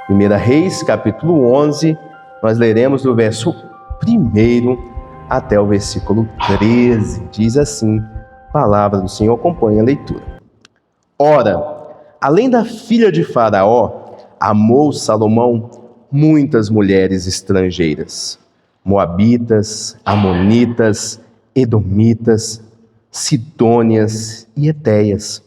1 Reis, capítulo 11, nós leremos do verso 1 até o versículo 13. Diz assim, palavra do Senhor, acompanha a leitura. Ora, além da filha de Faraó, amou Salomão muitas mulheres estrangeiras, moabitas, amonitas, edomitas, sidônias e etéias,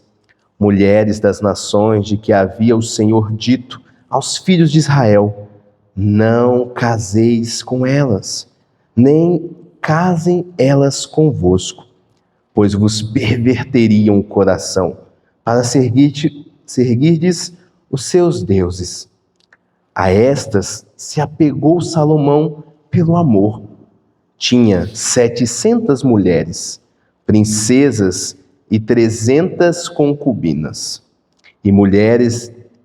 mulheres das nações de que havia o Senhor dito aos filhos de Israel: não caseis com elas, nem casem elas convosco, pois vos perverteriam o coração, para seguirdes os seus deuses. A estas se apegou Salomão pelo amor. Tinha 700 mulheres, princesas e 300 concubinas.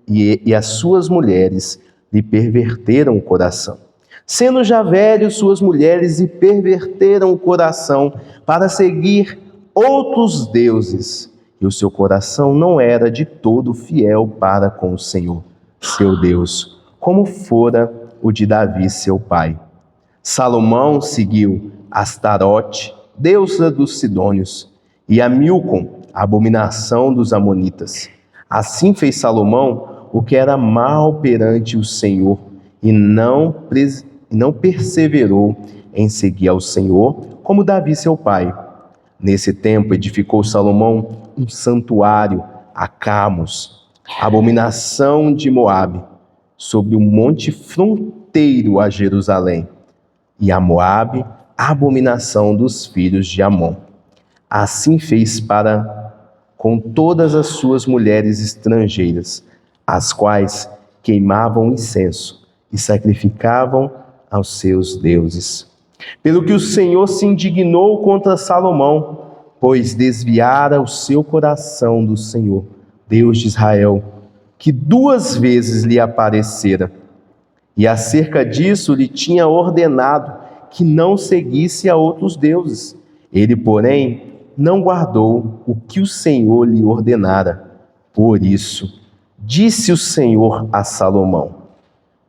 E as suas mulheres lhe perverteram o coração. Sendo já velhos, suas mulheres lhe perverteram o coração para seguir outros deuses. E o seu coração não era de todo fiel para com o Senhor, seu Deus, como fora o de Davi, seu pai. Salomão seguiu Astarote, deusa dos sidônios, e a Milcom, a abominação dos amonitas. Assim fez Salomão o que era mal perante o Senhor, e não perseverou em seguir ao Senhor, como Davi, seu pai. Nesse tempo edificou Salomão um santuário a Camos, abominação de Moabe, sobre o monte fronteiro a Jerusalém, e a Moabe, a abominação dos filhos de Amon. Assim fez para com todas as suas mulheres estrangeiras, as quais queimavam incenso e sacrificavam aos seus deuses. Pelo que o Senhor se indignou contra Salomão, pois desviara o seu coração do Senhor, Deus de Israel, que 2 vezes lhe aparecera, e acerca disso lhe tinha ordenado que não seguisse a outros deuses. Ele, porém, não guardou o que o Senhor lhe ordenara. Por isso, disse o Senhor a Salomão: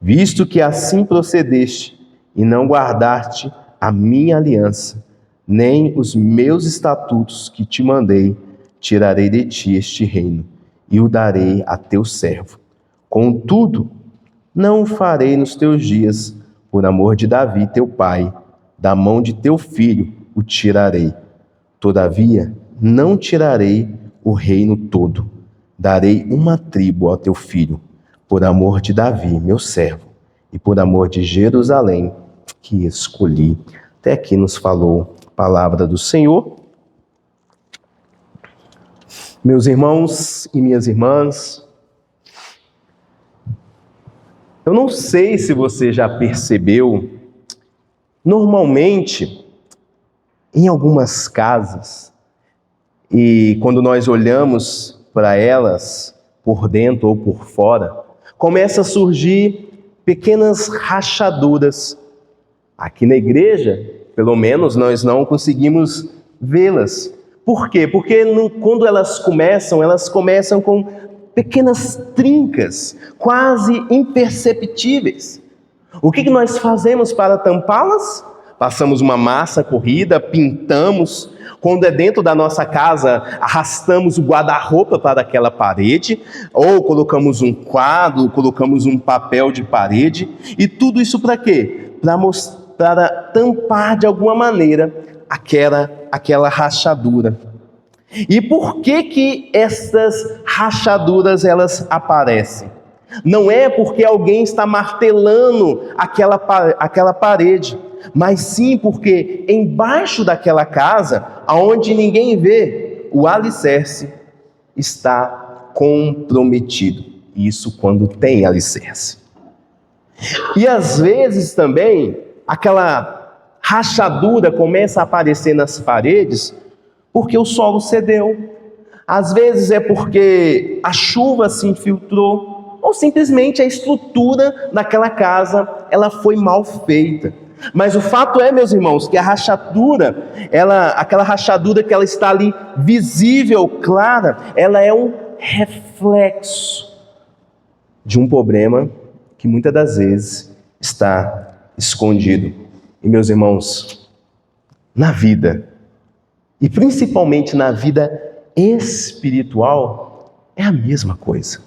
visto que assim procedeste e não guardaste a minha aliança, nem os meus estatutos que te mandei, tirarei de ti este reino e o darei a teu servo. Contudo, não o farei nos teus dias, por amor de Davi, teu pai, da mão de teu filho o tirarei. Todavia, não tirarei o reino todo, darei uma tribo ao teu filho, por amor de Davi, meu servo, e por amor de Jerusalém, que escolhi. Até aqui nos falou a palavra do Senhor. Meus irmãos e minhas irmãs, eu não sei se você já percebeu, normalmente, em algumas casas, e quando nós olhamos para elas, por dentro ou por fora, começa a surgir pequenas rachaduras. Aqui na igreja, pelo menos, nós não conseguimos vê-las. Por quê? Porque quando elas começam com pequenas trincas, quase imperceptíveis. O que nós fazemos para tampá-las? Passamos uma massa corrida, pintamos. Quando é dentro da nossa casa, arrastamos o guarda-roupa para aquela parede, ou colocamos um quadro, colocamos um papel de parede. E tudo isso para quê? Para tampar de alguma maneira aquela rachadura. E por que essas rachaduras elas aparecem? Não é porque alguém está martelando aquela parede, mas sim porque embaixo daquela casa, aonde ninguém vê, o alicerce está comprometido. Isso quando tem alicerce. E às vezes também aquela rachadura começa a aparecer nas paredes porque o solo cedeu. Às vezes é porque a chuva se infiltrou, ou simplesmente a estrutura daquela casa ela foi mal feita. Mas o fato é, meus irmãos, que a rachadura, aquela rachadura que ela está ali visível, clara, ela é um reflexo de um problema que muitas das vezes está escondido. E meus irmãos, na vida, e principalmente na vida espiritual, é a mesma coisa.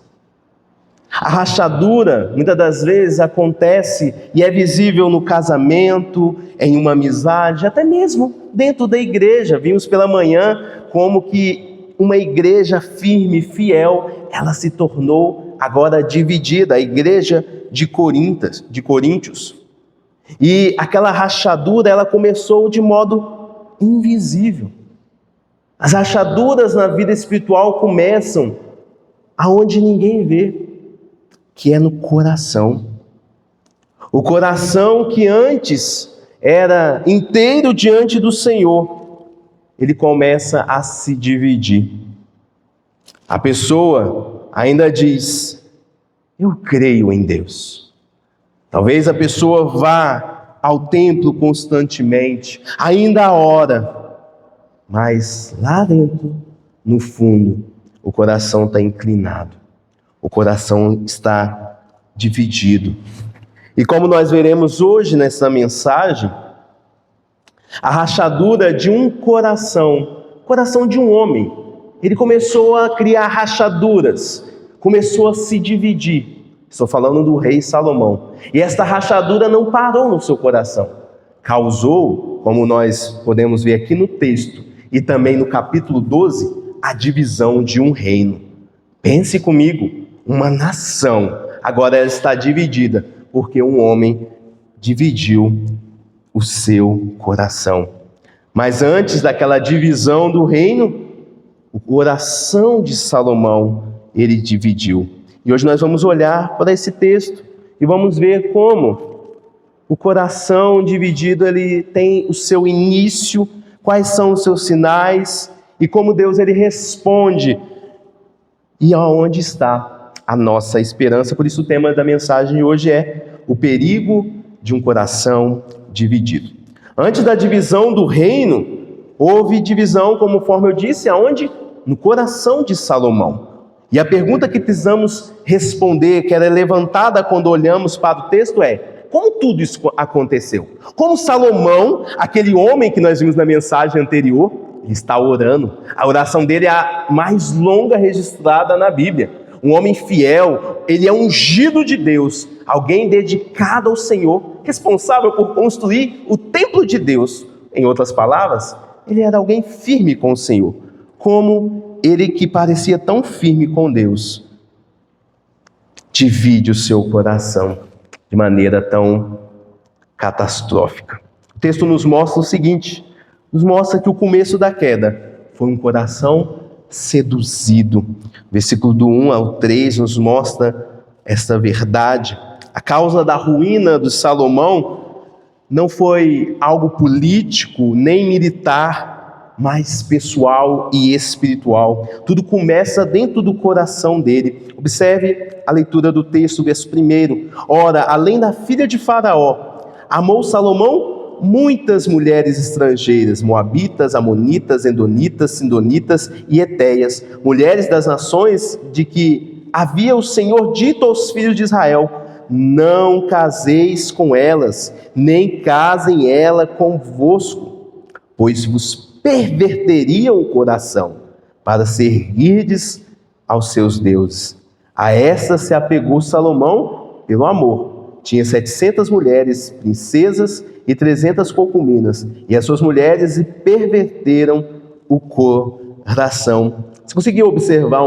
A rachadura, muitas das vezes, acontece e é visível no casamento, em uma amizade, até mesmo dentro da igreja. Vimos pela manhã como que uma igreja firme, fiel, ela se tornou agora dividida, a igreja de Coríntios. E aquela rachadura, ela começou de modo invisível. As rachaduras na vida espiritual começam aonde ninguém vê, que é no coração. O coração que antes era inteiro diante do Senhor, ele começa a se dividir. A pessoa ainda diz: eu creio em Deus. Talvez a pessoa vá ao templo constantemente, ainda ora, mas lá dentro, no fundo, o coração está inclinado. O coração está dividido. E como nós veremos hoje nessa mensagem, a rachadura de um coração de um homem, ele começou a criar rachaduras, começou a se dividir. Estou falando do rei Salomão. E esta rachadura não parou no seu coração. Causou, como nós podemos ver aqui no texto, e também no capítulo 12, a divisão de um reino. Pense comigo. Uma nação, agora ela está dividida, porque um homem dividiu o seu coração. Mas antes daquela divisão do reino, o coração de Salomão, ele dividiu. E hoje nós vamos olhar para esse texto e vamos ver como o coração dividido, ele tem o seu início, quais são os seus sinais e como Deus ele responde e aonde está a nossa esperança. Por isso o tema da mensagem hoje é o perigo de um coração dividido. Antes da divisão do reino, houve divisão, conforme eu disse, aonde? No coração de Salomão. E a pergunta que precisamos responder, que era levantada quando olhamos para o texto é: como tudo isso aconteceu? Como Salomão, aquele homem que nós vimos na mensagem anterior, ele está orando. A oração dele é a mais longa registrada na Bíblia. Um homem fiel, ele é ungido de Deus, alguém dedicado ao Senhor, responsável por construir o templo de Deus. Em outras palavras, ele era alguém firme com o Senhor. Como ele que parecia tão firme com Deus, divide o seu coração de maneira tão catastrófica. O texto nos mostra o seguinte, nos mostra que o começo da queda foi um coração seduzido. Versículo do 1 ao 3 nos mostra esta verdade. A causa da ruína de Salomão não foi algo político nem militar, mas pessoal e espiritual. Tudo começa dentro do coração dele. Observe a leitura do texto, verso 1. Ora, além da filha de Faraó, amou Salomão muitas mulheres estrangeiras, moabitas, amonitas, endonitas, sindonitas e etéias, mulheres das nações de que havia o Senhor dito aos filhos de Israel: não caseis com elas, nem casem ela convosco, pois vos perverteriam o coração para servirdes aos seus deuses. A esta se apegou Salomão pelo amor. Tinha 700 mulheres, princesas e 300 concubinas, e as suas mulheres perverteram o coração. Você conseguiu observar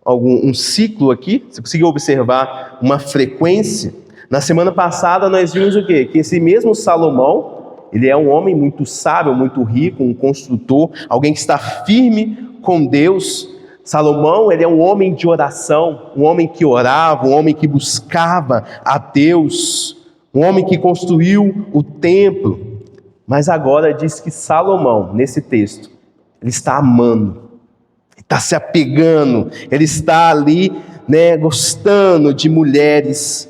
um ciclo aqui? Você conseguiu observar uma frequência? Na semana passada nós vimos o quê? Que esse mesmo Salomão, ele é um homem muito sábio, muito rico, um construtor, alguém que está firme com Deus. Salomão, ele é um homem de oração, um homem que orava, um homem que buscava a Deus, um homem que construiu o templo. Mas agora diz que Salomão, nesse texto, ele está amando, ele está se apegando, ele está ali, gostando de mulheres.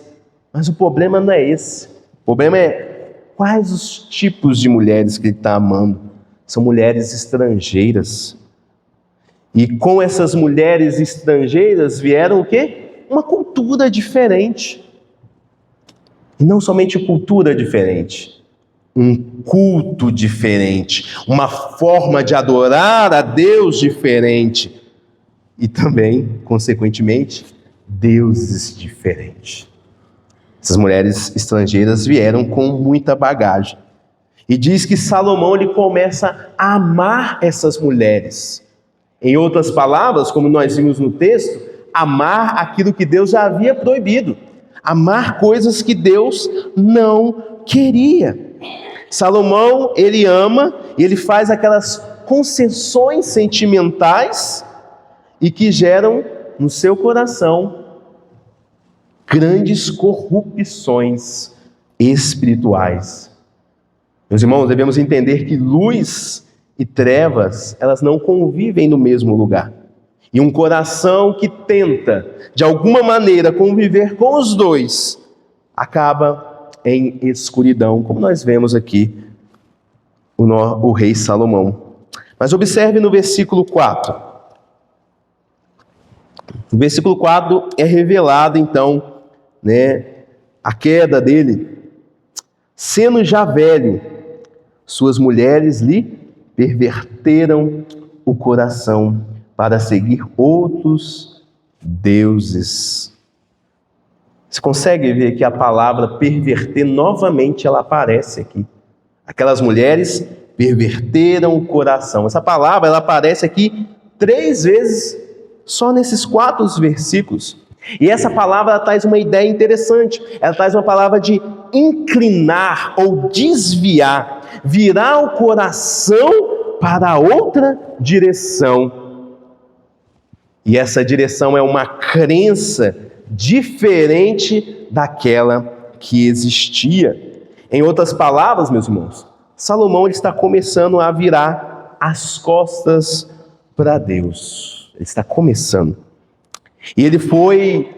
Mas o problema não é esse. O problema é quais os tipos de mulheres que ele está amando. São mulheres estrangeiras. E com essas mulheres estrangeiras vieram o quê? uma cultura diferente. E não somente cultura diferente, um culto diferente, uma forma de adorar a Deus diferente. E também, consequentemente, deuses diferentes. Essas mulheres estrangeiras vieram com muita bagagem. E diz que Salomão ele começa a amar essas mulheres. Em outras palavras, como nós vimos no texto, amar aquilo que Deus já havia proibido. Amar coisas que Deus não queria. Salomão, ele ama e ele faz aquelas concessões sentimentais e que geram no seu coração grandes corrupções espirituais. Meus irmãos, devemos entender que luz e trevas, elas não convivem no mesmo lugar. E um coração que tenta, de alguma maneira, conviver com os dois, acaba em escuridão, como nós vemos aqui o rei Salomão. Mas observe no versículo 4. No versículo 4 é revelado, então, a queda dele. Sendo já velho, suas mulheres lhe perverteram o coração para seguir outros deuses. Você consegue ver que a palavra perverter novamente ela aparece aqui. Aquelas mulheres perverteram o coração. Essa palavra ela aparece aqui 3 vezes só nesses 4 versículos. E essa palavra ela traz uma ideia interessante. Ela traz uma palavra de inclinar ou desviar, virar o coração para outra direção. E essa direção é uma crença diferente daquela que existia. Em outras palavras, meus irmãos, Salomão ele está começando a virar as costas para Deus. Ele está começando. E ele foi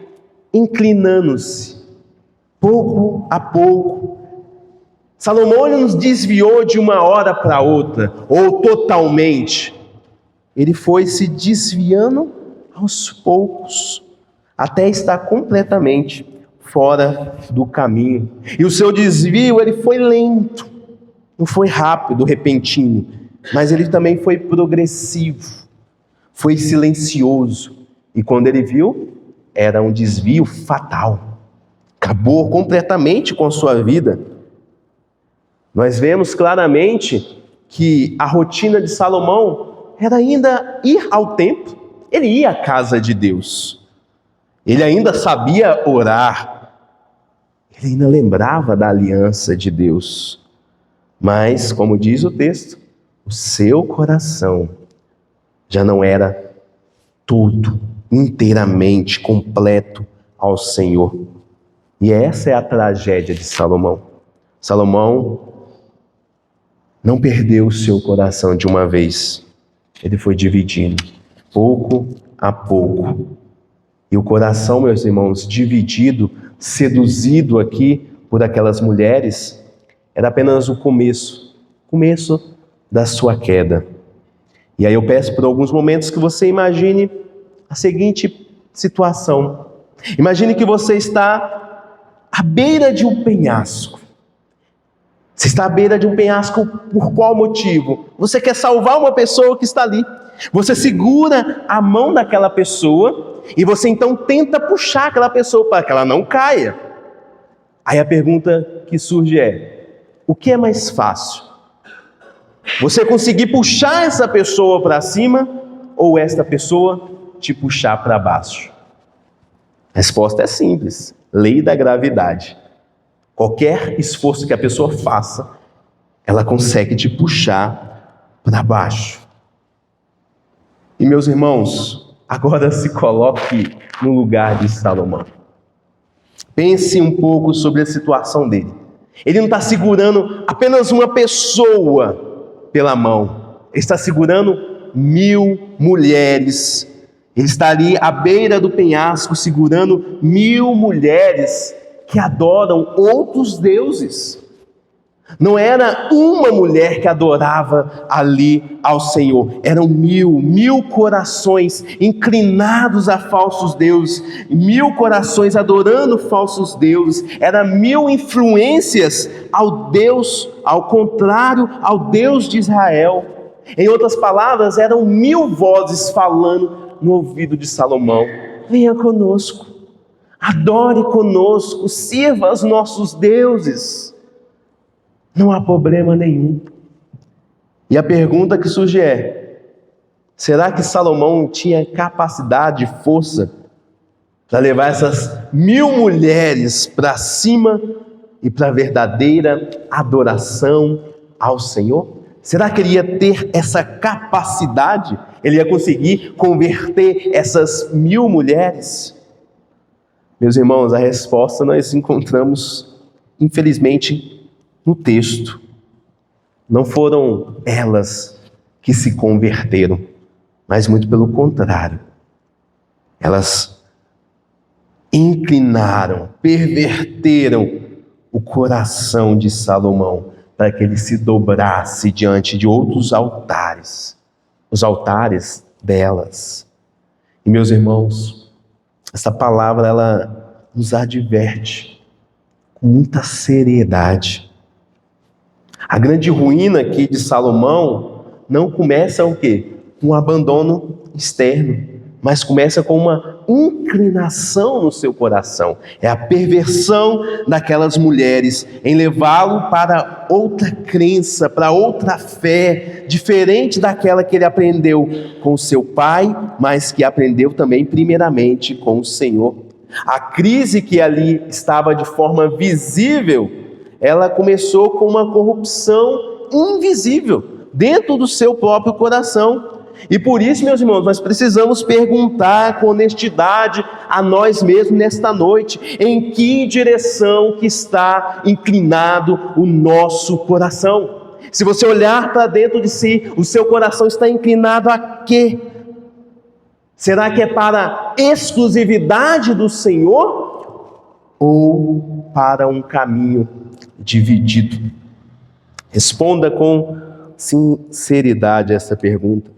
inclinando-se, pouco a pouco. Salomão ele nos desviou de uma hora para outra, ou totalmente. Ele foi se desviando aos poucos, até estar completamente fora do caminho. E o seu desvio ele foi lento, não foi rápido, repentino, mas ele também foi progressivo, foi silencioso. E quando ele viu, era um desvio fatal. Acabou completamente com a sua vida. Nós vemos claramente que a rotina de Salomão era ainda ir ao templo. Ele ia à casa de Deus. Ele ainda sabia orar. Ele ainda lembrava da aliança de Deus. Mas, como diz o texto, o seu coração já não era tudo, inteiramente, completo ao Senhor. E essa é a tragédia de Salomão. Salomão não perdeu o seu coração de uma vez. Ele foi dividindo, pouco a pouco. E o coração, meus irmãos, dividido, seduzido aqui por aquelas mulheres, era apenas o começo da sua queda. E aí eu peço por alguns momentos que você imagine a seguinte situação. Imagine que você está à beira de um penhasco. Você está à beira de um penhasco por qual motivo? Você quer salvar uma pessoa que está ali. Você segura a mão daquela pessoa e você então tenta puxar aquela pessoa para que ela não caia. Aí a pergunta que surge é: o que é mais fácil? Você conseguir puxar essa pessoa para cima ou esta pessoa te puxar para baixo? A resposta é simples: lei da gravidade. Qualquer esforço que a pessoa faça, ela consegue te puxar para baixo. E meus irmãos, agora se coloque no lugar de Salomão. Pense um pouco sobre a situação dele. Ele não está segurando apenas uma pessoa pela mão. Ele está segurando 1000 mulheres. Ele está ali à beira do penhasco, segurando 1000 mulheres que adoram outros deuses. Não era uma mulher que adorava ali ao Senhor. Eram mil corações inclinados a falsos deuses. 1000 corações adorando falsos deuses. Era 1000 influências ao Deus, ao contrário, ao Deus de Israel. Em outras palavras, eram 1000 vozes falando no ouvido de Salomão: venha conosco, adore conosco, sirva aos nossos deuses. Não há problema nenhum. E a pergunta que surge é: será que Salomão tinha capacidade e força para levar essas 1000 mulheres para cima e para a verdadeira adoração ao Senhor? Será que ele ia ter essa capacidade? Ele ia conseguir converter essas 1000 mulheres? Meus irmãos, a resposta nós encontramos, infelizmente, no texto. Não foram elas que se converteram, mas muito pelo contrário. Elas inclinaram, perverteram o coração de Salomão para que ele se dobrasse diante de outros altares, os altares delas. E meus irmãos, essa palavra ela nos adverte com muita seriedade. A grande ruína aqui de Salomão não começa o quê? Um abandono externo, mas começa com uma inclinação no seu coração. É a perversão daquelas mulheres em levá-lo para outra crença, para outra fé, diferente daquela que ele aprendeu com seu pai, mas que aprendeu também primeiramente com o Senhor. A crise que ali estava de forma visível, ela começou com uma corrupção invisível dentro do seu próprio coração. E por isso, meus irmãos, nós precisamos perguntar com honestidade a nós mesmos nesta noite: em que direção que está inclinado o nosso coração? Se você olhar para dentro de si, o seu coração está inclinado a quê? Será que é para a exclusividade do Senhor ou para um caminho dividido? Responda com sinceridade essa pergunta.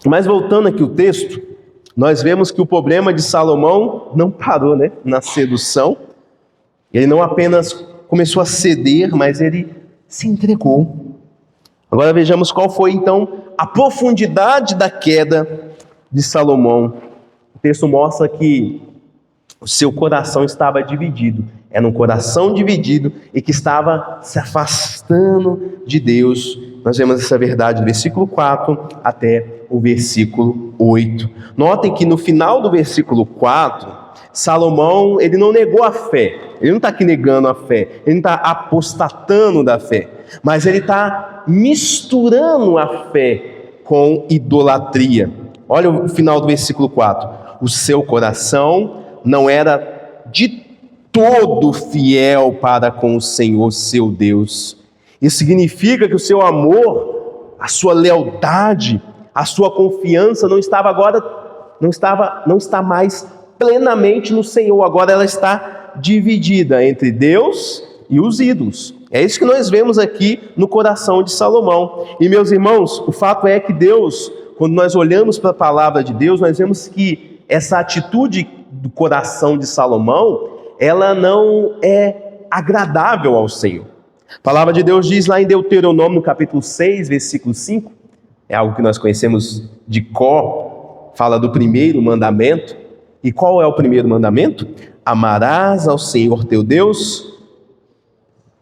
Mas voltando aqui o texto, nós vemos que o problema de Salomão não parou, na sedução. Ele não apenas começou a ceder, mas ele se entregou. Agora vejamos qual foi então a profundidade da queda de Salomão. O texto mostra que o seu coração estava dividido. Era um coração dividido e que estava se afastando de Deus. Nós vemos essa verdade do versículo 4 até o versículo 8. Notem que no final do versículo 4, Salomão, ele não negou a fé. Ele não está aqui negando a fé. Ele não está apostatando da fé. Mas ele está misturando a fé com idolatria. Olha o final do versículo 4. O seu coração não era de todo fiel para com o Senhor seu Deus. Isso significa que o seu amor, a sua lealdade, a sua confiança não está mais plenamente no Senhor. Agora ela está dividida entre Deus e os ídolos. É isso que nós vemos aqui no coração de Salomão. E meus irmãos, o fato é que Deus, quando nós olhamos para a palavra de Deus, nós vemos que essa atitude do coração de Salomão, ela não é agradável ao Senhor. A palavra de Deus diz lá em Deuteronômio, no capítulo 6, versículo 5, é algo que nós conhecemos de cor, fala do primeiro mandamento. E qual é o primeiro mandamento? Amarás ao Senhor teu Deus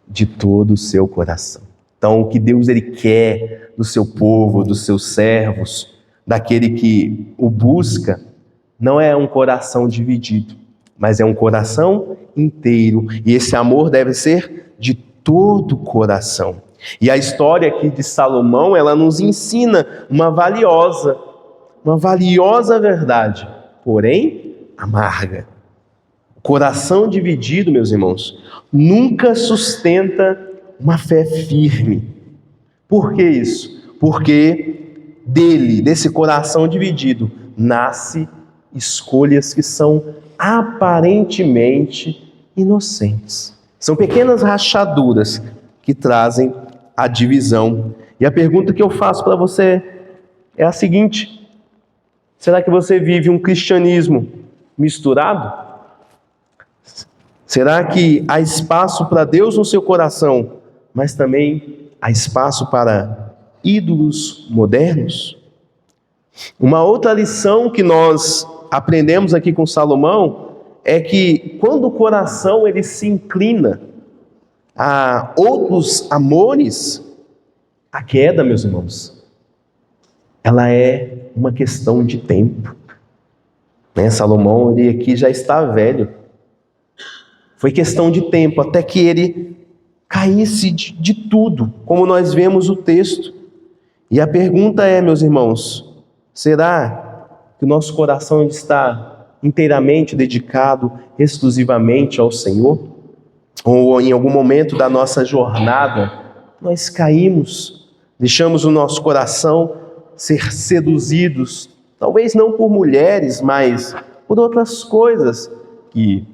de todo o seu coração. Então, o que Deus ele quer do seu povo, dos seus servos, daquele que o busca, não é um coração dividido, mas é um coração inteiro. E esse amor deve ser de todo o coração. E a história aqui de Salomão, ela nos ensina uma valiosa verdade, porém amarga. O coração dividido, meus irmãos, nunca sustenta uma fé firme. Por que isso? Porque desse coração dividido, nasce escolhas que são aparentemente inocentes. São pequenas rachaduras que trazem a divisão. E a pergunta que eu faço para você é a seguinte: será que você vive um cristianismo misturado? Será que há espaço para Deus no seu coração, mas também há espaço para ídolos modernos? Uma outra lição que nós aprendemos aqui com Salomão é que quando o coração ele se inclina a outros amores, a queda, meus irmãos, ela é uma questão de tempo. Salomão, ele aqui já está velho. Foi questão de tempo até que ele caísse de tudo, como nós vemos o texto. E a pergunta é, meus irmãos, será que o nosso coração está inteiramente dedicado exclusivamente ao Senhor? Ou em algum momento da nossa jornada nós caímos, deixamos o nosso coração ser seduzidos, talvez não por mulheres, mas por outras coisas que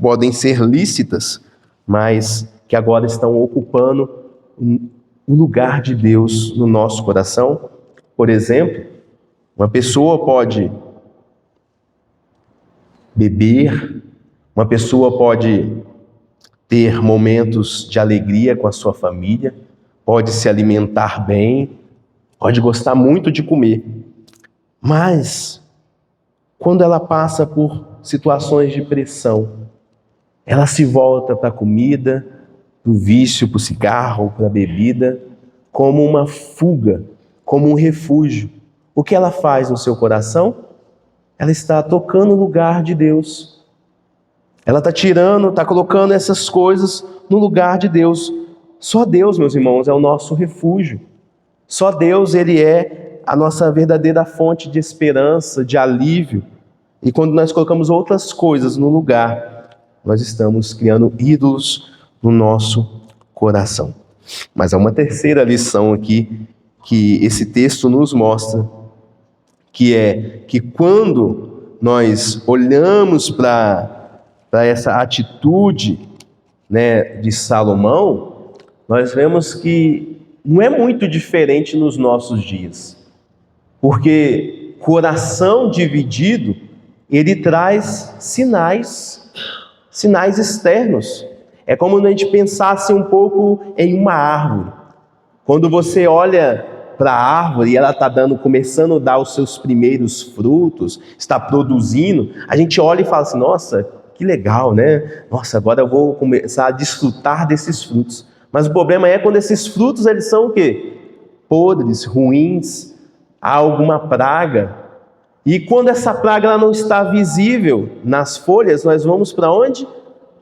podem ser lícitas, mas que agora estão ocupando o lugar de Deus no nosso coração? Por exemplo, uma pessoa pode beber, uma pessoa pode ter momentos de alegria com a sua família, pode se alimentar bem, pode gostar muito de comer, mas quando ela passa por situações de pressão, ela se volta para a comida, para o vício, para o cigarro, para a bebida, como uma fuga, como um refúgio. O que ela faz no seu coração? Ela está tocando o lugar de Deus. Ela está tirando, está colocando essas coisas no lugar de Deus. Só Deus, meus irmãos, é o nosso refúgio. Só Deus, Ele é a nossa verdadeira fonte de esperança, de alívio. E quando nós colocamos outras coisas no lugar, nós estamos criando ídolos no nosso coração. Mas há uma terceira lição aqui que esse texto nos mostra, que é que quando nós olhamos para essa atitude, de Salomão, nós vemos que não é muito diferente nos nossos dias. Porque coração dividido, ele traz sinais externos. É como se a gente pensasse um pouco em uma árvore. Quando você olha para a árvore e ela está começando a dar os seus primeiros frutos, está produzindo, a gente olha e fala assim: nossa, que legal, né? Nossa, agora eu vou começar a desfrutar desses frutos. Mas o problema é quando esses frutos eles são o quê? Podres, ruins, há alguma praga. E quando essa praga ela não está visível nas folhas, nós vamos para onde?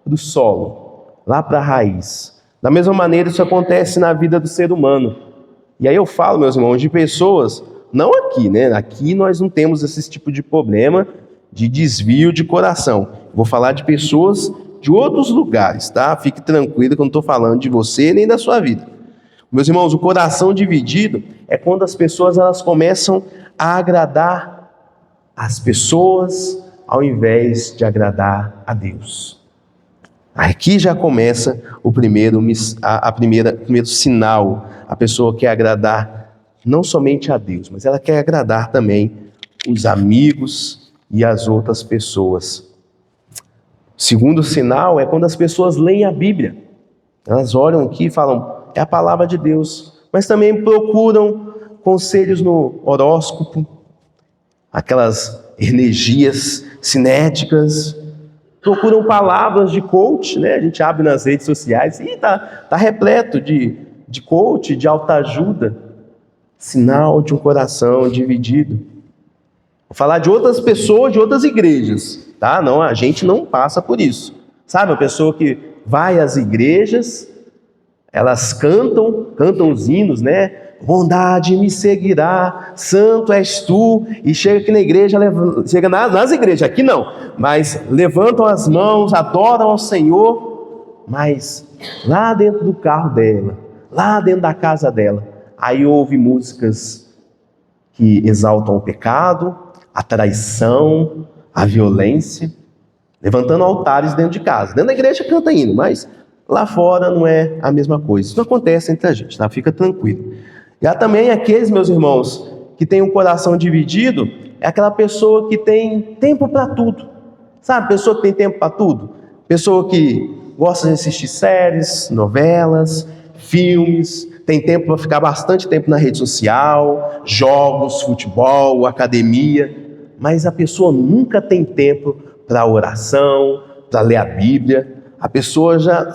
Para o solo, lá para a raiz. Da mesma maneira, isso acontece na vida do ser humano. E aí eu falo, meus irmãos, de pessoas, não aqui, Aqui nós não temos esse tipo de problema de desvio de coração. Vou falar de pessoas de outros lugares, tá? Fique tranquilo que eu não estou falando de você nem da sua vida. Meus irmãos, o coração dividido é quando as pessoas elas começam a agradar as pessoas ao invés de agradar a Deus. Aqui já começa o primeiro sinal. A pessoa quer agradar não somente a Deus, mas ela quer agradar também os amigos e as outras pessoas. O segundo sinal é quando as pessoas leem a Bíblia. Elas olham aqui e falam: é a palavra de Deus. Mas também procuram conselhos no horóscopo, aquelas energias cinéticas, procuram palavras de coach, A gente abre nas redes sociais e tá repleto de coach, de autoajuda. Sinal de um coração dividido. Vou falar de outras pessoas, de outras igrejas, tá? Não, a gente não passa por isso. Sabe, a pessoa que vai às igrejas, elas cantam os hinos, Bondade me seguirá, santo és tu, e chega aqui na igreja, chega nas igrejas, aqui não, mas levantam as mãos, adoram ao Senhor, mas lá dentro do carro dela, lá dentro da casa dela, aí ouve músicas que exaltam o pecado, a traição, a violência. levantando altares dentro de casa. Dentro da igreja canta hino, mas lá fora não é a mesma coisa. Isso não acontece entre a gente, tá? Fica tranquilo. E há também aqueles, meus irmãos, que têm um coração dividido, é aquela pessoa que tem tempo para tudo. Sabe, pessoa que tem tempo para tudo? Pessoa que gosta de assistir séries, novelas, filmes, tem tempo para ficar bastante tempo na rede social, jogos, futebol, academia, mas a pessoa nunca tem tempo para oração, para ler a Bíblia. A pessoa já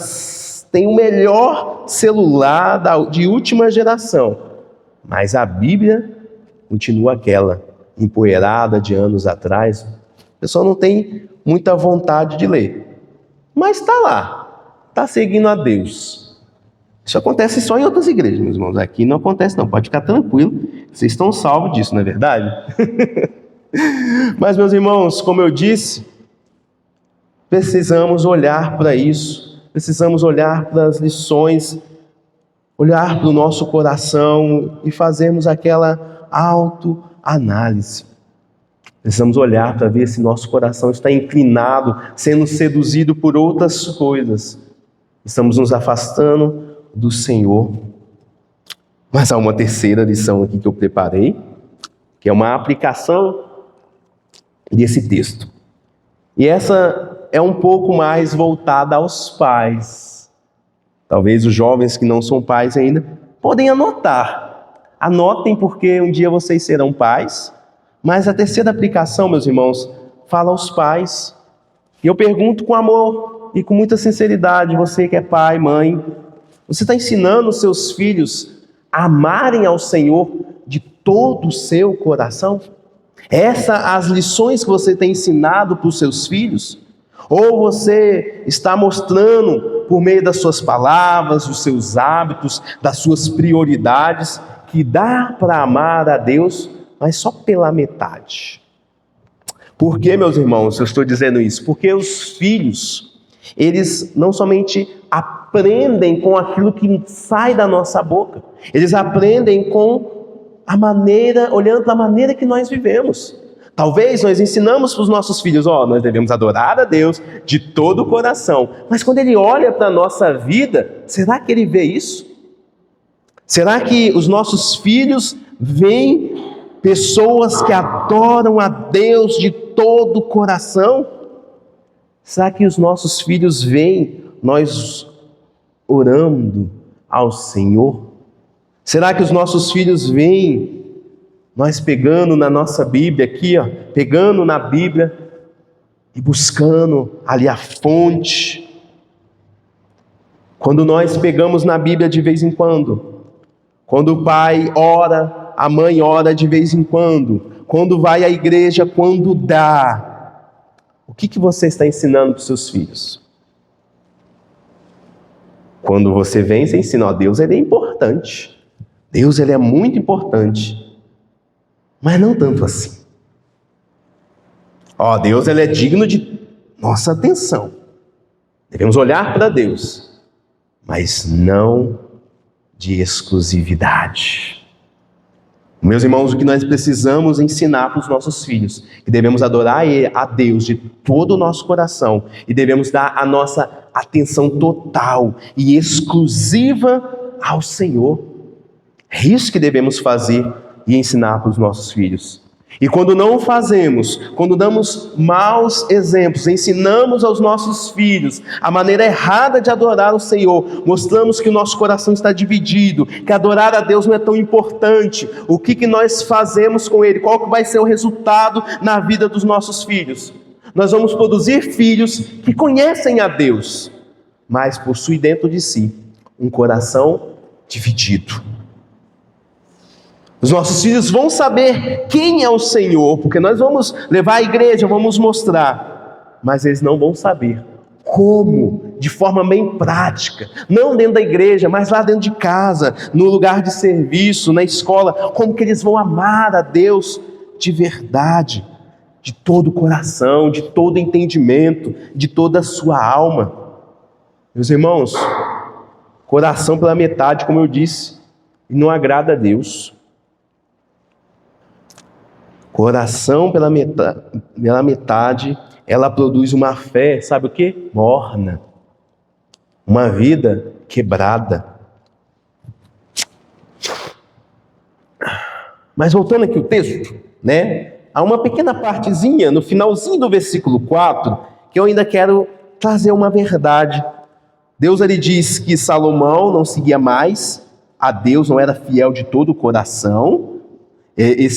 tem o melhor celular de última geração, mas a Bíblia continua aquela, empoeirada de anos atrás. A pessoa não tem muita vontade de ler, mas está lá, está seguindo a Deus. Isso acontece só em outras igrejas, meus irmãos. Aqui não acontece não, pode ficar tranquilo, vocês estão salvos disso, não é verdade? Mas, meus irmãos, como eu disse, precisamos olhar para isso, precisamos olhar para as lições, olhar para o nosso coração e fazermos aquela autoanálise. Precisamos olhar para ver se nosso coração está inclinado, sendo seduzido por outras coisas. Estamos nos afastando do Senhor. Mas há uma terceira lição aqui que eu preparei, que é uma aplicação desse texto. E essa é um pouco mais voltada aos pais. Talvez os jovens que não são pais ainda podem anotar. Anotem, porque um dia vocês serão pais. Mas a terceira aplicação, meus irmãos, fala aos pais. E eu pergunto com amor e com muita sinceridade, você que é pai, mãe, você está ensinando os seus filhos a amarem ao Senhor de todo o seu coração? As lições que você tem ensinado para os seus filhos? Ou você está mostrando, por meio das suas palavras, dos seus hábitos, das suas prioridades, que dá para amar a Deus, mas só pela metade? Por que, meus irmãos, eu estou dizendo isso? Porque os filhos, eles não somente aprendem com aquilo que sai da nossa boca, eles aprendem com a maneira, olhando para a maneira que nós vivemos. Talvez nós ensinamos para os nossos filhos, nós devemos adorar a Deus de todo o coração, mas quando ele olha para a nossa vida, será que ele vê isso? Será que os nossos filhos veem pessoas que adoram a Deus de todo o coração? Será que os nossos filhos veem nós orando ao Senhor? Será que os nossos filhos veem nós pegando na nossa Bíblia aqui, pegando na Bíblia e buscando ali a fonte? Quando nós pegamos na Bíblia de vez em quando o pai ora, a mãe ora de vez em quando vai à igreja, quando dá, o que você está ensinando para os seus filhos? Quando você vem, você ensina, Deus ele é importante. Deus ele é muito importante. Mas não tanto assim. Deus ele é digno de nossa atenção. Devemos olhar para Deus, mas não de exclusividade. Meus irmãos, o que nós precisamos ensinar para os nossos filhos, que devemos adorar a Deus de todo o nosso coração e devemos dar a nossa atenção total e exclusiva ao Senhor. É isso que devemos fazer e ensinar para os nossos filhos. E quando não fazemos, quando damos maus exemplos, ensinamos aos nossos filhos a maneira errada de adorar o Senhor, mostramos que o nosso coração está dividido, que adorar a Deus não é tão importante, o que nós fazemos com Ele? Qual que vai ser o resultado na vida dos nossos filhos? Nós vamos produzir filhos que conhecem a Deus, mas possuem dentro de si um coração dividido. Os nossos filhos vão saber quem é o Senhor, porque nós vamos levar à igreja, vamos mostrar, mas eles não vão saber como, de forma bem prática, não dentro da igreja, mas lá dentro de casa, no lugar de serviço, na escola, como que eles vão amar a Deus de verdade, de todo o coração, de todo o entendimento, de toda a sua alma. Meus irmãos, coração pela metade, como eu disse, não agrada a Deus. Coração pela metade ela produz uma fé, sabe o quê? Morna. Uma vida quebrada. Mas voltando aqui o texto, né? Há uma pequena partezinha no finalzinho do versículo 4 que eu ainda quero trazer uma verdade. Deus ali diz que Salomão não seguia mais a Deus, não era fiel de todo o coração. Ele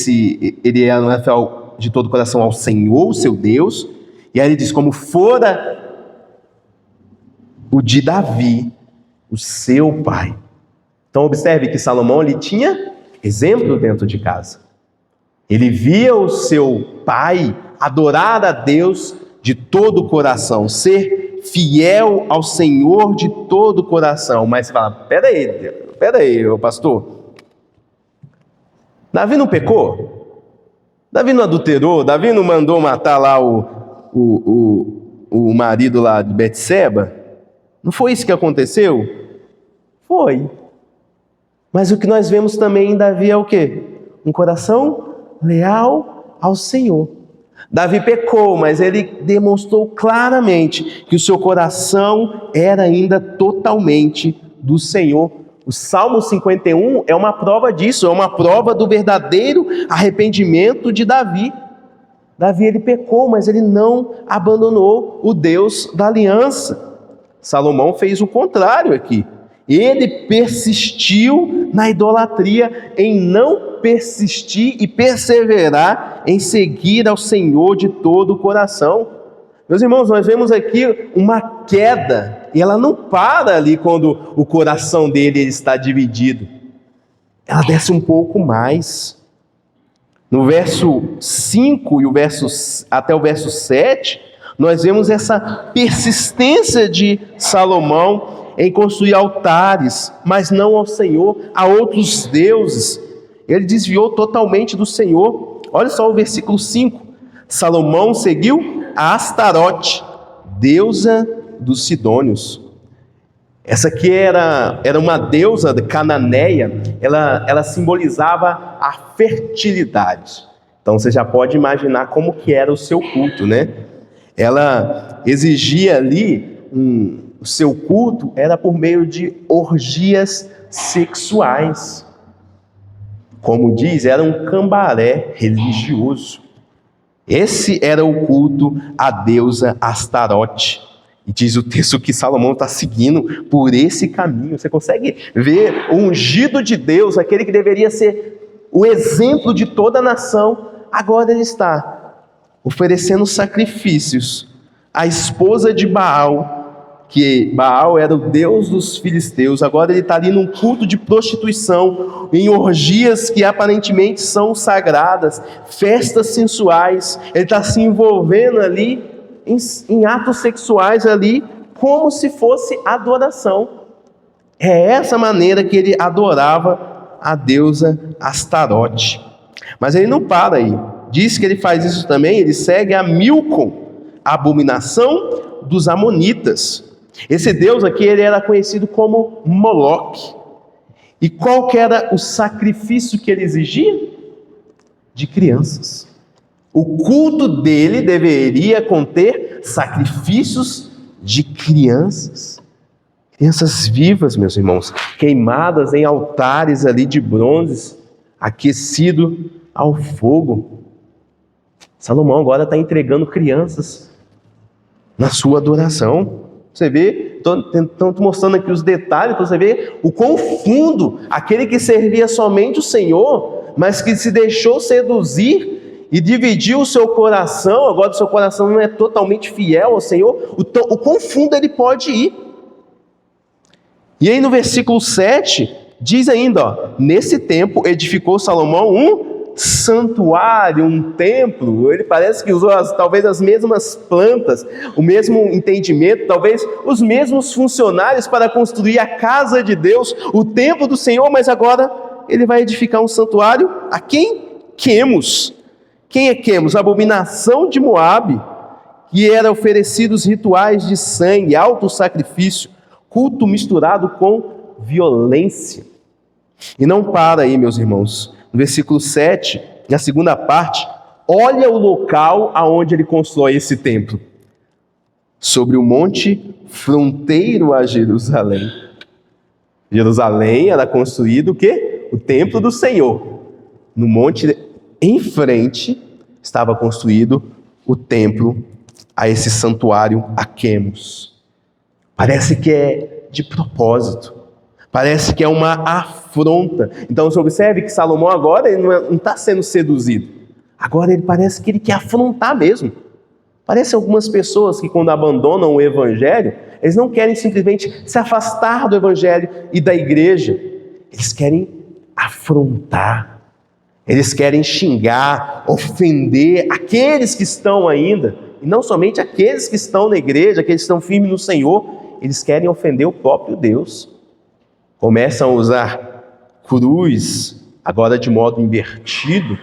não era fiel de todo o coração ao Senhor, seu Deus. E aí ele diz, como fora o de Davi, o seu pai. Então observe que Salomão ele tinha exemplo dentro de casa. Ele via o seu pai adorar a Deus de todo o coração, ser fiel ao Senhor de todo o coração. Mas você fala, peraí, pastor. Davi não pecou? Davi não adulterou? Davi não mandou matar lá o marido lá de Betseba? Não foi isso que aconteceu? Foi. Mas o que nós vemos também em Davi é o quê? Um coração leal ao Senhor. Davi pecou, mas ele demonstrou claramente que o seu coração era ainda totalmente do Senhor. O Salmo 51 é uma prova disso, é uma prova do verdadeiro arrependimento de Davi. Davi ele pecou, mas ele não abandonou o Deus da aliança. Salomão fez o contrário aqui. Ele persistiu na idolatria, em não persistir e perseverar em seguir ao Senhor de todo o coração. Meus irmãos, nós vemos aqui uma queda, e ela não para ali quando o coração dele está dividido. Ela desce um pouco mais. No verso 5 e até o verso 7, nós vemos essa persistência de Salomão em construir altares, mas não ao Senhor, a outros deuses. Ele desviou totalmente do Senhor. Olha só o versículo 5. Salomão seguiu a Astarote, deusa dos Sidônios. Essa aqui era uma deusa cananeia, ela simbolizava a fertilidade. Então você já pode imaginar como que era o seu culto, né? Ela exigia ali o seu culto era por meio de orgias sexuais. Como diz, era um cambaré religioso. Esse era o culto à deusa Astarote. E diz o texto que Salomão está seguindo por esse caminho. Você consegue ver o ungido de Deus, aquele que deveria ser o exemplo de toda a nação. Agora ele está oferecendo sacrifícios à esposa de Baal, que Baal era o deus dos filisteus. Agora ele está ali num culto de prostituição, em orgias que aparentemente são sagradas, festas sensuais. Ele está se envolvendo ali em atos sexuais ali, como se fosse adoração. É essa maneira que ele adorava a deusa Astarote. Mas ele não para aí. Diz que ele faz isso também, ele segue a Milcom, a abominação dos amonitas. Esse deus aqui, ele era conhecido como Moloque. E qual que era o sacrifício que ele exigia? De crianças. O culto dele deveria conter sacrifícios de crianças. Crianças vivas, meus irmãos, queimadas em altares ali de bronze, aquecido ao fogo. Salomão agora está entregando crianças na sua adoração. Você vê, estou mostrando aqui os detalhes, para você ver o quão fundo aquele que servia somente o Senhor, mas que se deixou seduzir e dividiu o seu coração, agora o seu coração não é totalmente fiel ao Senhor, o quão fundo ele pode ir. E aí no versículo 7, diz ainda, nesse tempo edificou Salomão um santuário, um templo. Ele parece que usou talvez as mesmas plantas, o mesmo entendimento, talvez os mesmos funcionários para construir a casa de Deus, o templo do Senhor, mas agora ele vai edificar um santuário a quem? Quemos. Quem é Quemos? A abominação de Moabe, que era oferecidos rituais de sangue, alto sacrifício, culto misturado com violência. E não para aí, meus irmãos. No versículo 7, na segunda parte, olha o local aonde ele constrói esse templo. sobre o monte fronteiro a Jerusalém. Jerusalém era construído o quê? O templo do Senhor. No monte em frente estava construído o templo a esse santuário a Quemos. Parece que é de propósito. Parece que é uma afronta. Então você observe que Salomão agora ele não está sendo seduzido. Agora ele parece que ele quer afrontar mesmo. Parece algumas pessoas que quando abandonam o evangelho, eles não querem simplesmente se afastar do evangelho e da igreja. Eles querem afrontar. Eles querem xingar, ofender aqueles que estão ainda. E não somente aqueles que estão na igreja, aqueles que estão firmes no Senhor. Eles querem ofender o próprio Deus. Começam a usar cruz, agora de modo invertido.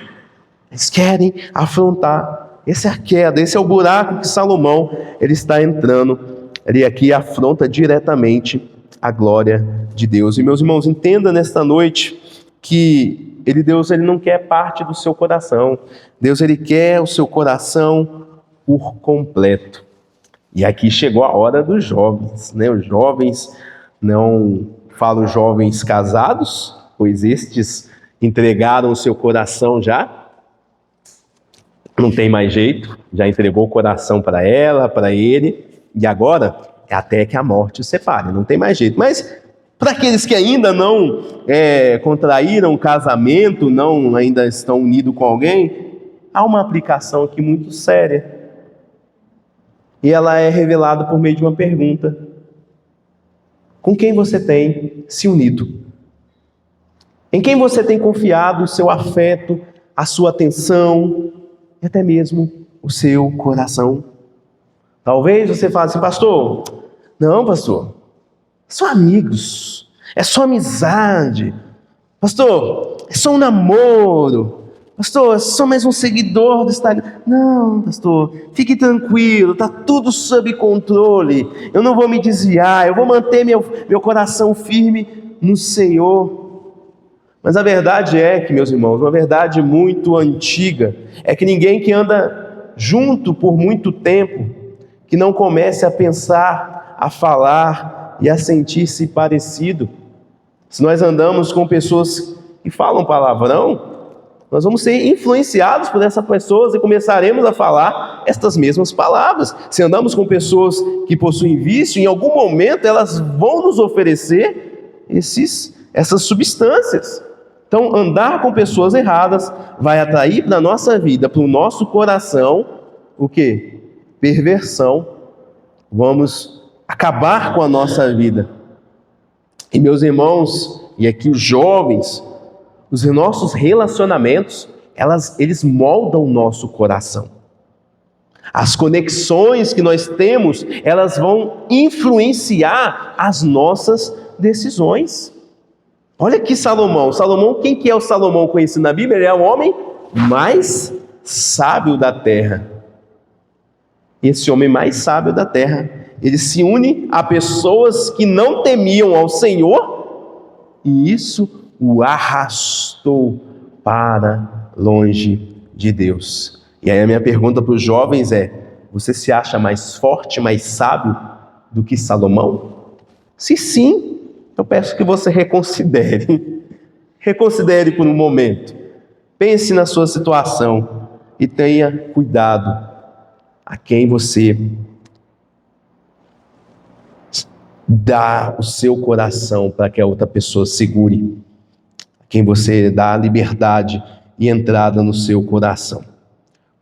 Eles querem afrontar. Essa é a queda, esse é o buraco que Salomão ele está entrando. Ele aqui afronta diretamente a glória de Deus. E meus irmãos, entenda nesta noite que Deus ele não quer parte do seu coração. Deus ele quer o seu coração por completo. E aqui chegou a hora dos jovens, né? Os jovens, não falo jovens casados, pois estes entregaram o seu coração já. Não tem mais jeito, já entregou o coração para ela, para ele, e agora é até que a morte os separe, não tem mais jeito. Mas para aqueles que ainda não contraíram um casamento, não ainda estão unidos com alguém, há uma aplicação aqui muito séria. E ela é revelada por meio de uma pergunta. Com quem você tem se unido? Em quem você tem confiado o seu afeto, a sua atenção, e até mesmo o seu coração? Talvez você fale assim, pastor, não, pastor, só amigos, é só amizade, pastor, é só um namoro, pastor, é só mais um seguidor do Instagram. Não, pastor, fique tranquilo, está tudo sob controle, eu não vou me desviar, eu vou manter meu coração firme no Senhor. Mas a verdade é que, meus irmãos, uma verdade muito antiga, é que ninguém que anda junto por muito tempo, que não comece a pensar, a falar e a sentir-se parecido. Se nós andamos com pessoas que falam palavrão, nós vamos ser influenciados por essas pessoas e começaremos a falar estas mesmas palavras. Se andamos com pessoas que possuem vício, em algum momento elas vão nos oferecer essas substâncias. Então, andar com pessoas erradas vai atrair para a nossa vida, para o nosso coração, o quê? Perversão. Vamos acabar com a nossa vida. E meus irmãos, e aqui os jovens, os nossos relacionamentos, eles moldam o nosso coração. As conexões que nós temos, elas vão influenciar as nossas decisões. Olha aqui Salomão. Quem que é o Salomão conhecido na Bíblia? Ele é o homem mais sábio da terra. Esse homem mais sábio da terra, ele se une a pessoas que não temiam ao Senhor, e isso o arrastou para longe de Deus. E aí a minha pergunta para os jovens é: você se acha mais forte, mais sábio do que Salomão? Se sim, eu peço que você reconsidere. Reconsidere por um momento. Pense na sua situação e tenha cuidado a quem você dá o seu coração para que a outra pessoa segure. A quem você dá a liberdade e entrada no seu coração.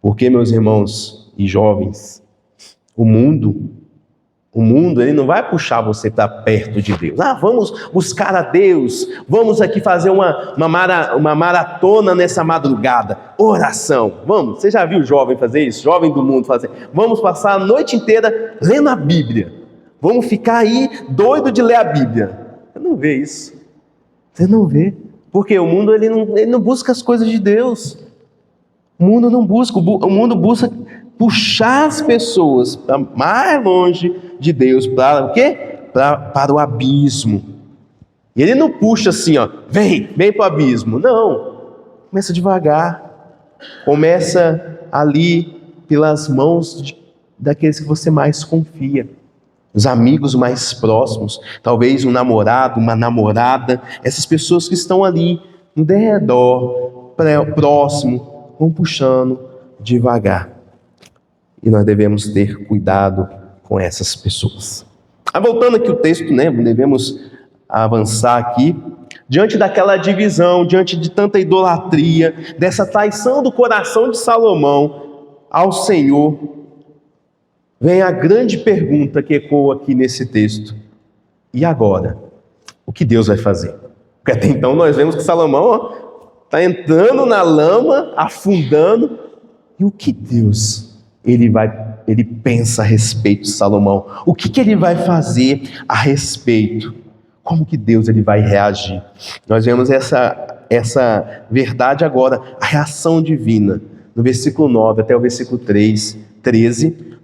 Porque, meus irmãos e jovens, o mundo ele não vai puxar você para perto de Deus. Vamos buscar a Deus, vamos aqui fazer uma maratona nessa madrugada, oração. Vamos, você já viu jovem fazer isso? Jovem do mundo fazer. Vamos passar a noite inteira lendo a Bíblia. Vamos ficar aí doido de ler a Bíblia. Você não vê isso. Você não vê. Porque o mundo ele não busca as coisas de Deus. O mundo não busca. O mundo busca puxar as pessoas para mais longe de Deus, para o quê? Para o abismo. E ele não puxa assim, vem para o abismo. Não, começa devagar, começa ali pelas mãos daqueles que você mais confia, os amigos mais próximos, talvez um namorado, uma namorada, essas pessoas que estão ali no derredor, próximo, vão puxando devagar. E nós devemos ter cuidado com essas pessoas. Voltando aqui o texto, devemos avançar aqui. Diante daquela divisão, diante de tanta idolatria, dessa traição do coração de Salomão ao Senhor, vem a grande pergunta que ecoa aqui nesse texto. E agora? O que Deus vai fazer? Porque até então nós vemos que Salomão está entrando na lama, afundando. E o que Deus ele pensa a respeito de Salomão? O que ele vai fazer a respeito? Como que Deus ele vai reagir? Nós vemos essa verdade agora, a reação divina. No versículo 9 até o versículo 13,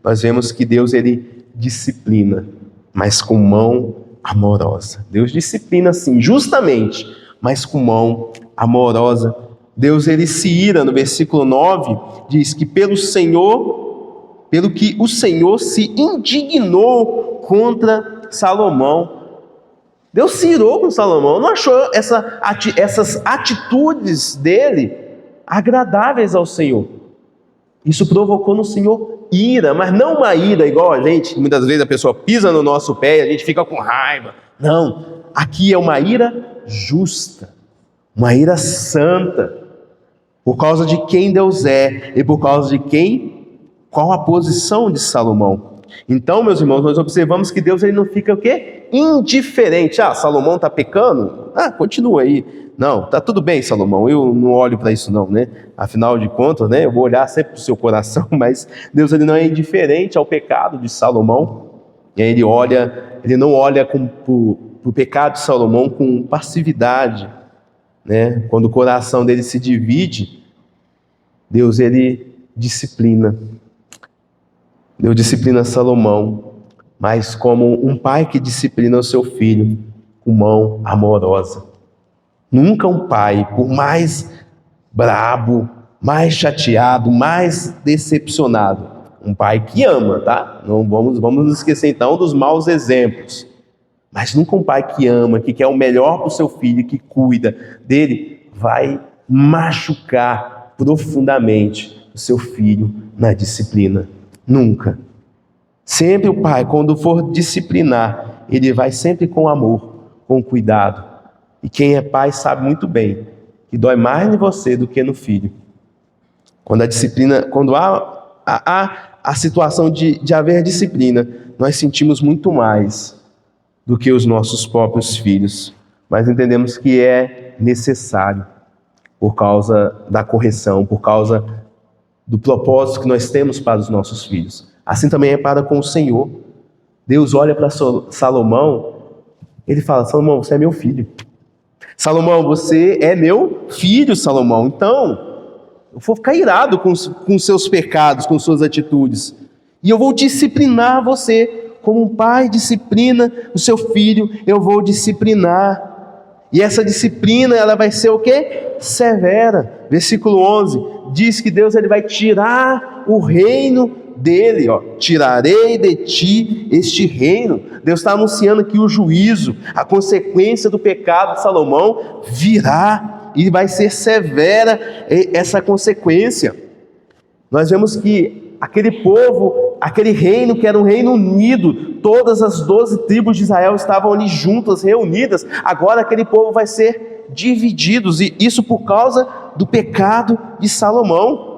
nós vemos que Deus ele disciplina, mas com mão amorosa. Deus disciplina sim, justamente, mas com mão amorosa. Deus ele se ira, no versículo 9, diz que pelo que o Senhor se indignou contra Salomão. Deus se irou com Salomão, não achou essas atitudes dele agradáveis ao Senhor. Isso provocou no Senhor ira, mas não uma ira igual a gente, muitas vezes a pessoa pisa no nosso pé e a gente fica com raiva. Não, aqui é uma ira justa, uma ira santa, por causa de quem Deus é e por causa de qual a posição de Salomão. Então, meus irmãos, nós observamos que Deus ele não fica o quê? Indiferente. Salomão está pecando? Continua aí. Não, tá tudo bem, Salomão, eu não olho para isso não, Afinal de contas, eu vou olhar sempre para o seu coração, mas Deus ele não é indiferente ao pecado de Salomão. E aí ele não olha para o pecado de Salomão com passividade, Quando o coração dele se divide, Deus ele disciplina. Deus disciplina Salomão, mas como um pai que disciplina o seu filho com mão amorosa. Nunca um pai, por mais brabo, mais chateado, mais decepcionado, um pai que ama, tá? Não vamos nos esquecer então dos maus exemplos. Mas nunca um pai que ama, que quer o melhor para o seu filho, que cuida dele, vai machucar profundamente o seu filho na disciplina. Nunca. Sempre o pai, quando for disciplinar, ele vai sempre com amor, com cuidado. E quem é pai sabe muito bem que dói mais em você do que no filho. Quando a disciplina, quando há a situação de haver disciplina, nós sentimos muito mais do que os nossos próprios filhos. Mas entendemos que é necessário por causa da correção, por causa do propósito que nós temos para os nossos filhos. Assim também é para com o Senhor. Deus olha para Salomão, ele fala: Salomão, você é meu filho. Salomão, você é meu filho, Salomão. Então, eu vou ficar irado com seus pecados, com suas atitudes. E eu vou disciplinar você. Como um pai disciplina o seu filho, eu vou disciplinar. E essa disciplina, ela vai ser o quê? Severa. Versículo 11, diz que Deus ele vai tirar o reino dele, tirarei de ti este reino. Deus está anunciando que o juízo, a consequência do pecado de Salomão virá, e vai ser severa essa consequência. Nós vemos que aquele povo, aquele reino que era um reino unido, todas as 12 tribos de Israel estavam ali juntas, reunidas. Agora aquele povo vai ser dividido, e isso por causa do pecado de Salomão.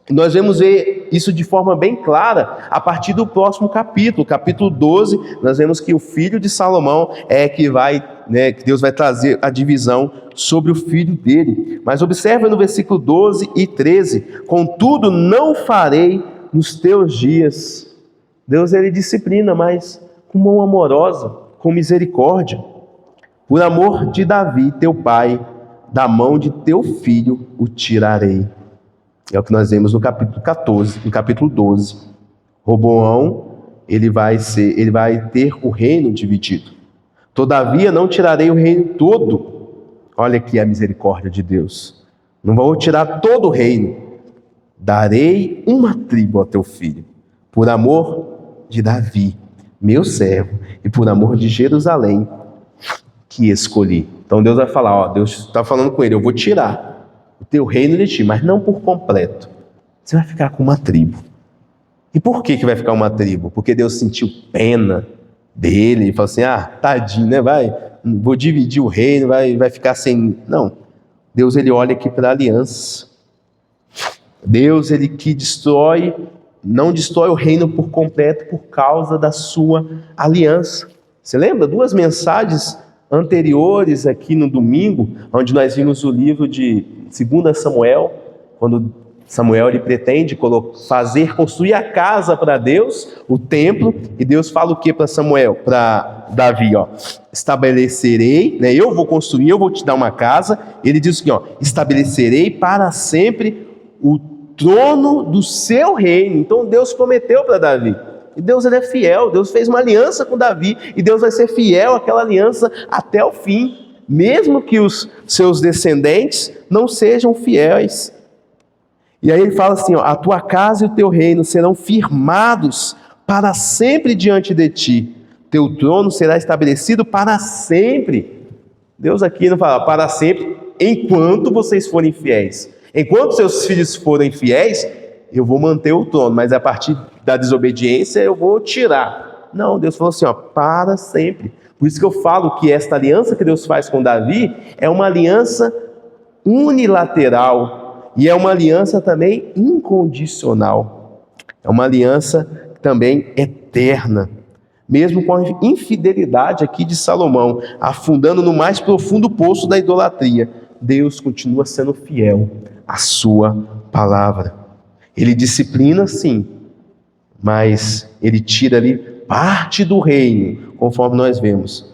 Nós vamos ver isso de forma bem clara a partir do próximo capítulo, capítulo 12. Nós vemos que o filho de Salomão que Deus vai trazer a divisão sobre o filho dele. Mas observa no versículo 12 e 13: contudo não farei nos teus dias. Deus ele disciplina, mas com mão amorosa, com misericórdia. Por amor de Davi, teu pai, da mão de teu filho o tirarei. É o que nós vemos no capítulo 14, no capítulo 12. Roboão, ele vai ter o reino dividido. Todavia não tirarei o reino todo. Olha aqui a misericórdia de Deus. Não vou tirar todo o reino. Darei uma tribo ao teu filho, por amor de Davi, meu servo, e por amor de Jerusalém, que escolhi. Então Deus vai falar, ó, Deus está falando com ele, eu vou tirar o teu reino de ti, mas não por completo. Você vai ficar com uma tribo. E por que vai ficar uma tribo? Porque Deus sentiu pena dele, e falou assim, tadinho, né? Vou dividir o reino, vai ficar sem... Não, Deus ele olha aqui para a aliança. Deus ele que não destrói o reino por completo por causa da sua aliança. Você lembra? 2 mensagens anteriores aqui no domingo, onde nós vimos o livro de 2 Samuel, quando Samuel ele pretende construir a casa para Deus, o templo, e Deus fala o que para Samuel, para Davi, ó, estabelecerei, né, eu vou construir, eu vou te dar uma casa. Ele diz assim, ó, estabelecerei para sempre o trono do seu reino. Então Deus prometeu para Davi. E Deus ele é fiel, Deus fez uma aliança com Davi, e Deus vai ser fiel àquela aliança até o fim, mesmo que os seus descendentes não sejam fiéis. E aí ele fala assim, ó, a tua casa e o teu reino serão firmados para sempre diante de ti, teu trono será estabelecido para sempre. Deus aqui não fala para sempre, enquanto vocês forem fiéis. Enquanto seus filhos forem fiéis, eu vou manter o trono, mas a partir da desobediência eu vou tirar. Não, Deus falou assim, ó, para sempre. Por isso que eu falo que esta aliança que Deus faz com Davi é uma aliança unilateral e é uma aliança também incondicional. É uma aliança também eterna. Mesmo com a infidelidade aqui de Salomão, afundando no mais profundo poço da idolatria, Deus continua sendo fiel à sua palavra. Ele disciplina, sim, mas ele tira ali parte do reino, conforme nós vemos.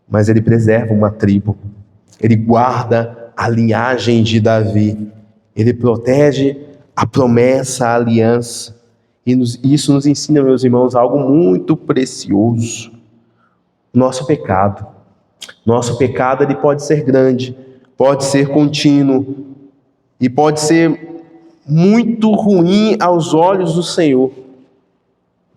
Mas ele preserva uma tribo, ele guarda a linhagem de Davi, ele protege a promessa, a aliança. E isso nos ensina, meus irmãos, algo muito precioso. Nosso pecado. Nosso pecado ele pode ser grande, pode ser contínuo e pode ser muito ruim aos olhos do Senhor.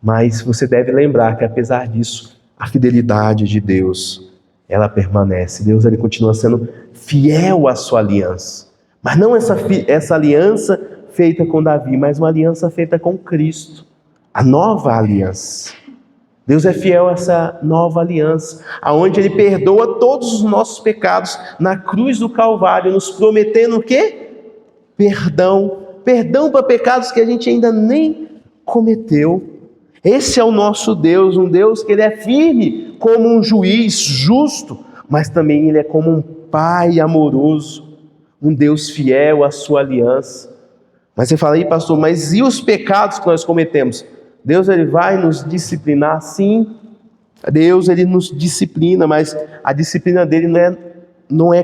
Mas você deve lembrar que apesar disso, a fidelidade de Deus, ela permanece. Deus ele continua sendo fiel à sua aliança. Mas não essa aliança feita com Davi, mas uma aliança feita com Cristo. A nova aliança. Deus é fiel a essa nova aliança, aonde Ele perdoa todos os nossos pecados na cruz do Calvário, nos prometendo o quê? Perdão. Perdão para pecados que a gente ainda nem cometeu. Esse é o nosso Deus, um Deus que Ele é firme como um juiz justo, mas também Ele é como um Pai amoroso, um Deus fiel à sua aliança. Mas você fala aí, pastor, mas e os pecados que nós cometemos? Deus ele vai nos disciplinar, sim. Deus ele nos disciplina, mas a disciplina dele não é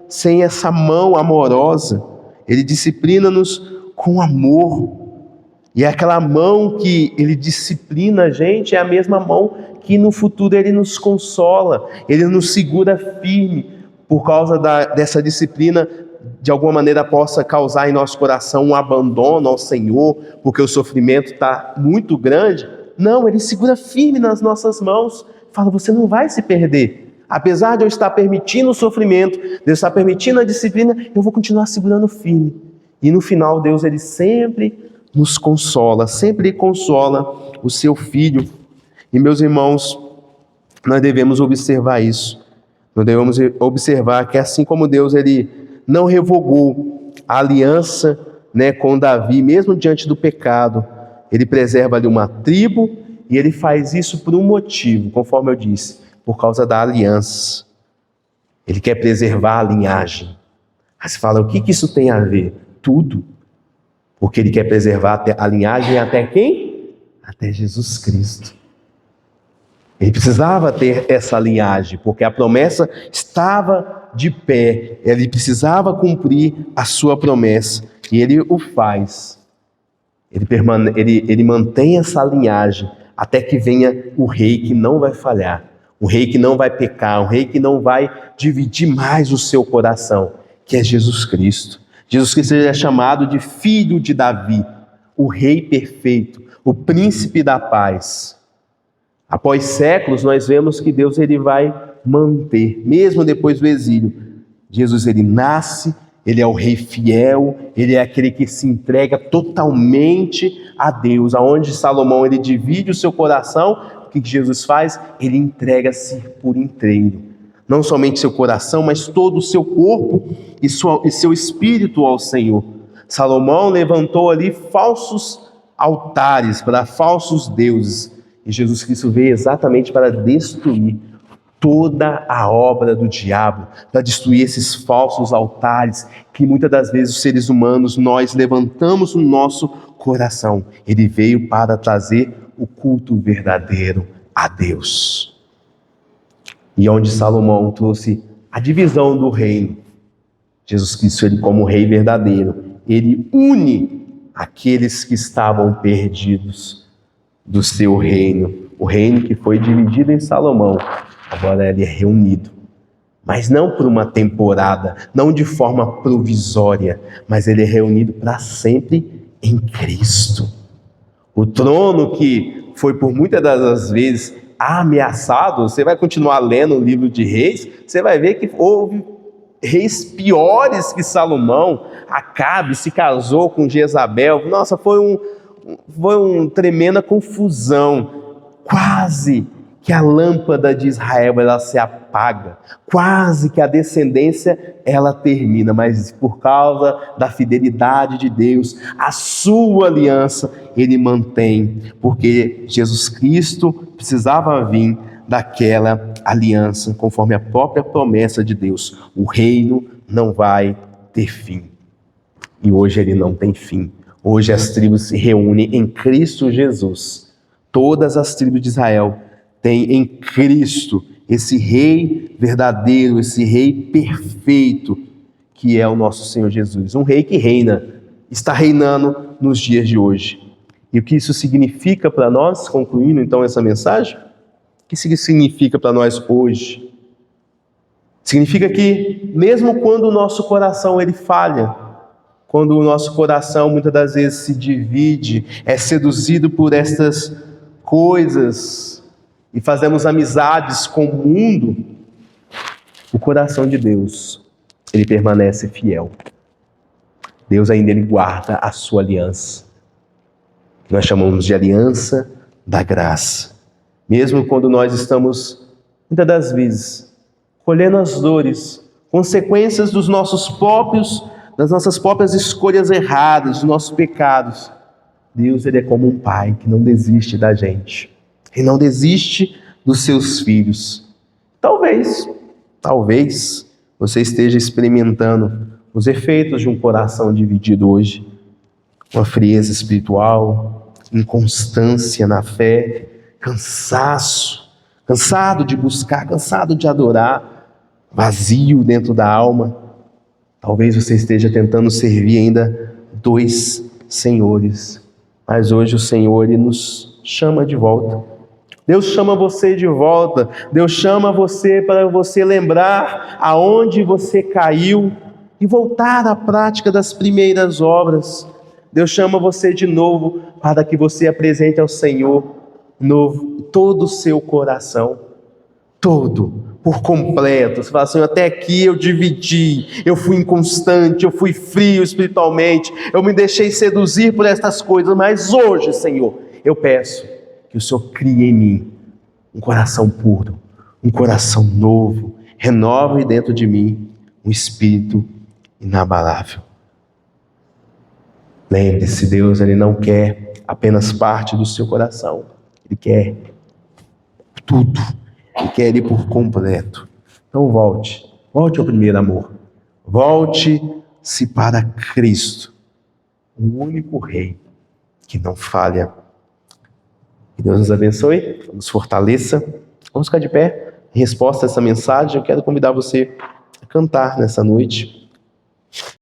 sem essa mão amorosa. Ele disciplina-nos com amor. E aquela mão que ele disciplina a gente é a mesma mão que no futuro ele nos consola, ele nos segura firme. Por causa dessa disciplina, de alguma maneira possa causar em nosso coração um abandono ao Senhor, porque o sofrimento está muito grande. Não, Ele segura firme nas nossas mãos, fala, você não vai se perder. Apesar de eu estar permitindo o sofrimento, de eu estar permitindo a disciplina, eu vou continuar segurando firme. E no final, Deus ele sempre nos consola, sempre consola o seu Filho. E meus irmãos, nós devemos observar isso. Nós devemos observar que assim como Deus ele não revogou a aliança, com Davi, mesmo diante do pecado, ele preserva ali uma tribo e ele faz isso por um motivo, conforme eu disse, por causa da aliança. Ele quer preservar a linhagem. Aí você fala, o que isso tem a ver? Tudo. Porque ele quer preservar a linhagem até quem? Até Jesus Cristo. Ele precisava ter essa linhagem, porque a promessa estava de pé. Ele precisava cumprir a sua promessa. E ele o faz. Ele mantém essa linhagem até que venha o rei que não vai falhar. O rei que não vai pecar. O rei que não vai dividir mais o seu coração. Que é Jesus Cristo. Jesus Cristo é chamado de Filho de Davi. o Rei perfeito, o Príncipe da paz. Após séculos, nós vemos que Deus ele vai manter, mesmo depois do exílio. Jesus ele nasce, ele é o Rei fiel, ele é aquele que se entrega totalmente a Deus. Aonde Salomão ele divide o seu coração, o que Jesus faz? Ele entrega-se por inteiro. Não somente seu coração, mas todo o seu corpo e seu espírito ao Senhor. Salomão levantou ali falsos altares para falsos deuses. E Jesus Cristo veio exatamente para destruir toda a obra do diabo, para destruir esses falsos altares que muitas das vezes os seres humanos, nós levantamos no nosso coração. Ele veio para trazer o culto verdadeiro a Deus. E onde Salomão trouxe a divisão do reino, Jesus Cristo, ele como Rei verdadeiro, ele une aqueles que estavam perdidos do seu reino. O reino que foi dividido em Salomão, agora ele é reunido. Mas não por uma temporada, não de forma provisória, mas ele é reunido para sempre em Cristo. O trono que foi por muitas das vezes ameaçado, você vai continuar lendo o livro de Reis, você vai ver que houve reis piores que Salomão. Acabe se casou com Jezabel. Nossa, foi uma tremenda confusão. Quase que a lâmpada de Israel ela se apaga, quase que a descendência ela termina, mas por causa da fidelidade de Deus, a sua aliança ele mantém, porque Jesus Cristo precisava vir daquela aliança, conforme a própria promessa de Deus. O reino não vai ter fim. E hoje ele não tem fim. Hoje as tribos se reúnem em Cristo Jesus. Todas as tribos de Israel têm em Cristo esse Rei verdadeiro, esse Rei perfeito, que é o nosso Senhor Jesus. Um Rei que reina, está reinando nos dias de hoje. E o que isso significa para nós, concluindo então essa mensagem? O que isso significa para nós hoje? Significa que mesmo quando o nosso coração ele falha, quando o nosso coração muitas das vezes se divide, é seduzido por estas coisas e fazemos amizades com o mundo, o coração de Deus, ele permanece fiel. Deus ainda ele guarda a sua aliança. Nós chamamos de aliança da graça. Mesmo quando nós estamos, muitas das vezes, colhendo as dores, consequências das nossas próprias escolhas erradas, dos nossos pecados, Deus ele é como um pai que não desiste da gente. Ele não desiste dos seus filhos. Talvez você esteja experimentando os efeitos de um coração dividido hoje. Uma frieza espiritual, inconstância na fé, cansado de buscar, cansado de adorar, vazio dentro da alma. Talvez você esteja tentando servir ainda dois senhores, mas hoje o Senhor ele nos chama de volta. Deus chama você de volta, Deus chama você para você lembrar aonde você caiu e voltar à prática das primeiras obras. Deus chama você de novo para que você apresente ao Senhor novo todo o seu coração, todo, por completo. Você fala assim, até aqui eu dividi, eu fui inconstante, eu fui frio espiritualmente, eu me deixei seduzir por estas coisas, mas hoje, Senhor, eu peço que o Senhor crie em mim um coração puro, um coração novo, renove dentro de mim um espírito inabalável. Lembre-se, Deus ele não quer apenas parte do seu coração, Ele quer tudo, Ele quer ir por completo. Então volte ao primeiro amor, volte-se para Cristo, o único Rei que não falha. Que Deus nos abençoe, nos fortaleça. Vamos ficar de pé. Em resposta a essa mensagem, eu quero convidar você a cantar nessa noite.